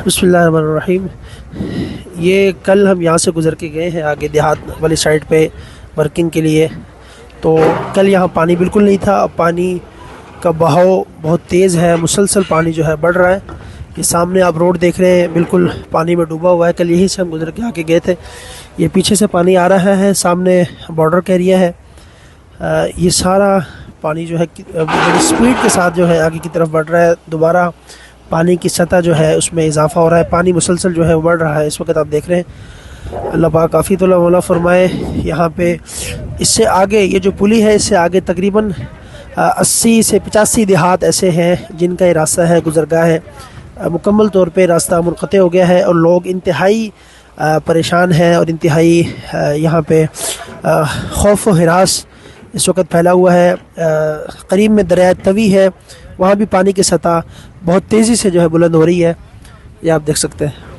बिस्मिल्लाहिर्रहमानिर्रहीम। ये कल हम यहाँ से गुज़र के गए हैं आगे देहात वाली साइड पे वर्किंग के लिए। तो कल यहाँ पानी बिल्कुल नहीं था। अब पानी का बहाव बहुत तेज़ है, मुसलसल पानी जो है बढ़ रहा है। ये सामने आप रोड देख रहे हैं, बिल्कुल पानी में डूबा हुआ है। कल यहीं से हम गुज़र के आके गए थे। ये पीछे से पानी आ रहा है, सामने बॉर्डर का एरिया है। ये सारा पानी जो है बड़ी स्पीड के साथ जो है आगे की तरफ बढ़ रहा है। दोबारा पानी की सतह जो है उसमें इजाफा हो रहा है, पानी मुसलसल जो है वो बढ़ रहा है। इस वक्त आप देख रहे हैं। अल्लाह पाक काफ़ी तौला मौला फरमाए। यहाँ पे इससे आगे ये जो पुली है, इससे आगे तकरीबन 80 से 85 देहात ऐसे हैं जिनका ये रास्ता है, गुज़रगाह है। मुकम्मल तौर पे रास्ता मुनक़ते हो गया है और लोग इंतहाई परेशान हैं और इंतहाई यहाँ पे खौफ व हिरास इस वक्त फैला हुआ है। करीब में दरिया तवी है, वहाँ भी पानी की सतह बहुत तेज़ी से जो है बुलंद हो रही है। ये आप देख सकते हैं।